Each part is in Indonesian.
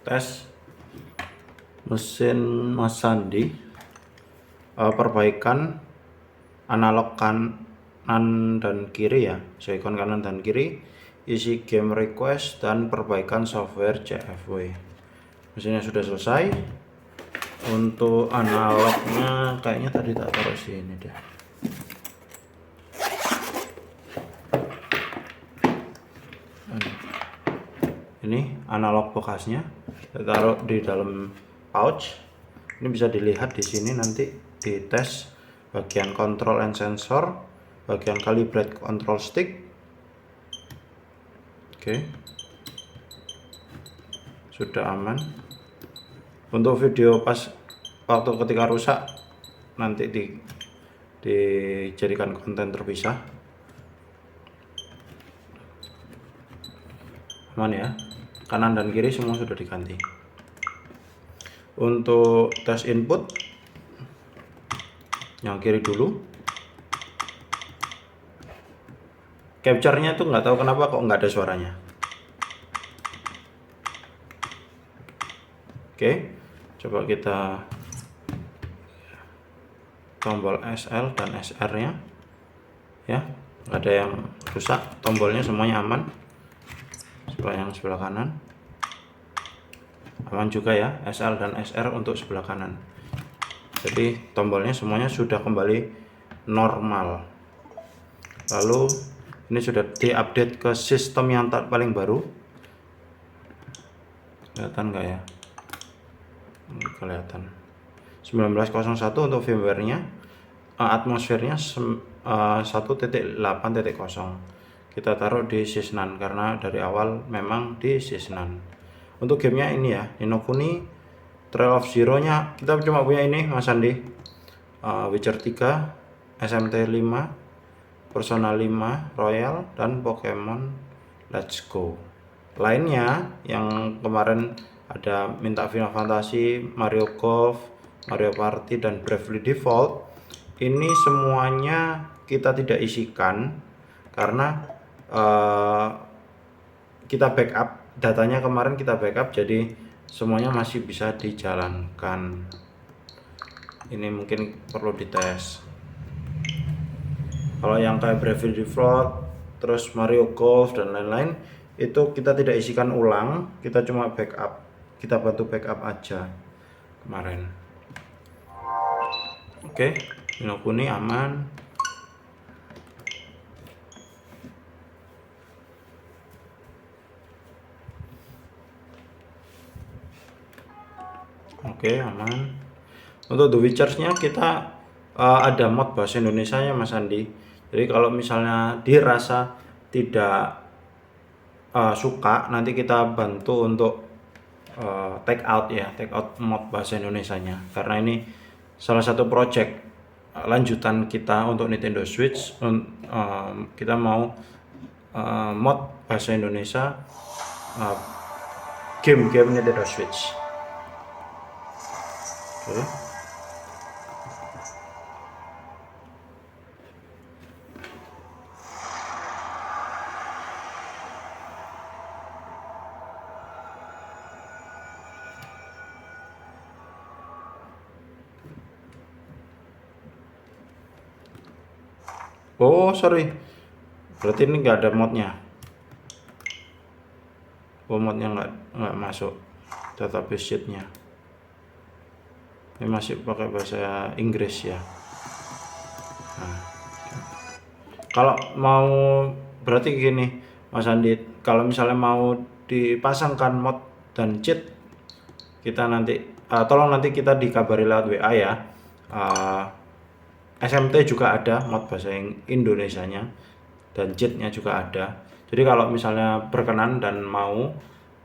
tes mesin Mas Sandi, perbaikan analog kanan dan kiri ya, Joy-Con kanan dan kiri, isi game request, dan perbaikan software CFW. Mesinnya sudah selesai. Untuk analognya kayaknya tadi tak taruh sini deh. Ini analog bekasnya, saya taruh di dalam pouch. Ini bisa dilihat di sini nanti di tes bagian control and sensor, bagian calibrate control stick. Oke, sudah aman. Untuk video pas waktu ketika rusak nanti dijadikan konten terpisah. Aman ya, kanan dan kiri semua sudah diganti. Untuk tes input yang kiri dulu, capture-nya tuh nggak tahu kenapa kok nggak ada suaranya. Oke, coba kita tombol SL dan SR nya ya, nggak ada yang rusak, tombolnya semuanya aman. Yang sebelah kanan aman juga ya, SL dan SR untuk sebelah kanan, jadi tombolnya semuanya sudah kembali normal. Lalu ini sudah diupdate ke sistem yang paling baru, kelihatan nggak ya? Kelihatan 19.01 untuk firmware-nya, atmosfernya 1.8.0. kita taruh di Sysnan karena dari awal memang di Sysnan. Untuk gamenya ini ya, Inokuni Trail of Zero nya kita cuma punya ini Mas Andi, Witcher 3, SMT 5, Persona 5 Royal, dan Pokemon Let's Go. Lainnya yang kemarin ada minta Final Fantasy, Mario Golf, Mario Party, dan Bravely Default, ini semuanya kita tidak isikan karena kita backup datanya kemarin, kita backup, jadi semuanya masih bisa dijalankan. Ini mungkin perlu dites. Kalau yang kayak Bravely Default, terus Mario Golf dan lain-lain, itu kita tidak isikan ulang, kita cuma backup, kita bantu backup aja kemarin. Oke, Inokuni aman. Oke, aman. Untuk The Witcher-nya kita ada mod bahasa Indonesia ya Mas Andi. Jadi kalau misalnya dirasa tidak suka, nanti kita bantu untuk take out ya, take out mod bahasa Indonesianya. Karena ini salah satu project lanjutan kita untuk Nintendo Switch. Kita mau mod bahasa Indonesia game-game Nintendo Switch. Oke. Oh sorry, berarti ini nggak ada modnya. Oh, modnya nggak masuk database sheetnya. Ini masih pakai bahasa Inggris ya. Nah, kalau mau berarti gini Mas Andi, kalau misalnya mau dipasangkan mod dan cheat, kita nanti tolong nanti kita dikabari lewat WA ya. SMT juga ada mod bahasa Indonesianya dan cheatnya juga ada. Jadi kalau misalnya berkenan dan mau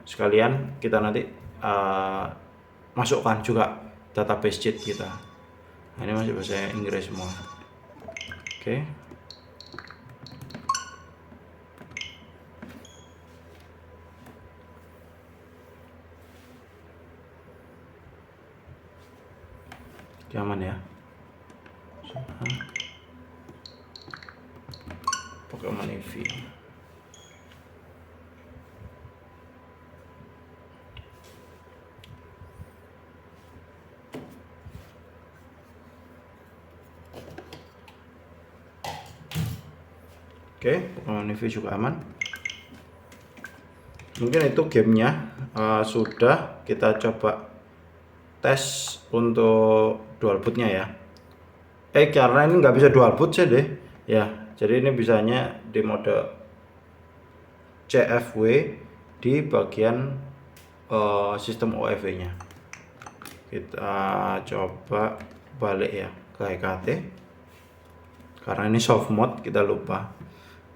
sekalian, kita nanti masukkan juga database cheat kita. Nah, ini masih bahasa Inggris semua. Oke. Aman ya. Pokemon EV. Oke, Nive juga aman. Mungkin itu gamenya sudah. Kita coba tes untuk dual bootnya ya. Karena ini nggak bisa dual boot sih deh ya, jadi ini bisanya di mode CFW di bagian sistem OFW nya. Kita coba balik ya ke HKT, karena ini soft mode kita lupa.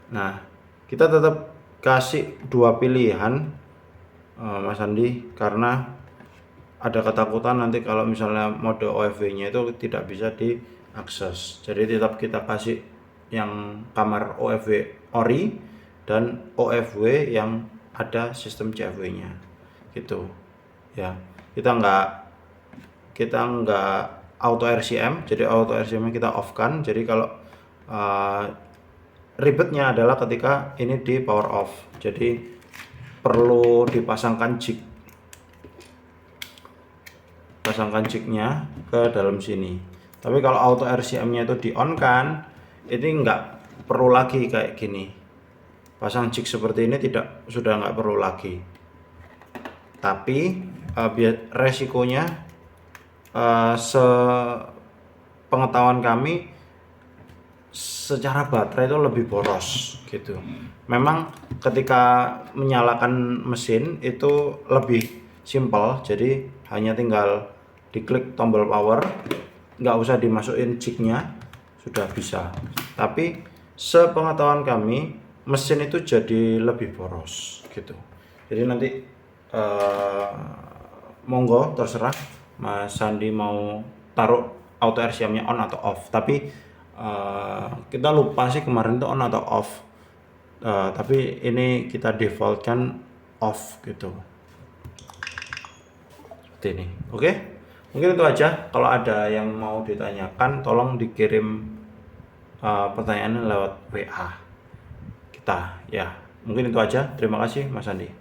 Nah, kita tetap kasih dua pilihan Mas Andi, karena ada ketakutan nanti kalau misalnya mode OFW nya itu tidak bisa diakses. Jadi tetap kita kasih yang kamar OFW ori dan OFW yang ada sistem CFW nya gitu ya. Kita nggak auto RCM, jadi auto RCM nya kita off kan. Jadi kalau ribetnya adalah ketika ini di power off, jadi perlu dipasangkan jignya ke dalam sini. Tapi kalau auto RCM nya itu di on kan, ini nggak perlu lagi kayak gini, pasang jig seperti ini sudah nggak perlu lagi. Tapi resikonya sepengetahuan kami secara baterai itu lebih boros gitu. Memang ketika menyalakan mesin itu lebih simpel, jadi hanya tinggal diklik tombol power, nggak usah dimasukin jignya, sudah bisa. Tapi sepengetahuan kami mesin itu jadi lebih boros gitu. Jadi nanti monggo terserah Mas Sandi mau taruh auto RCM nya on atau off. Tapi kita lupa sih kemarin itu on atau off. Tapi ini kita defaultkan off gitu, seperti ini. Oke, mungkin itu aja. Kalau ada yang mau ditanyakan, tolong dikirim pertanyaannya lewat WA kita ya. Mungkin itu aja. Terima kasih Mas Andi.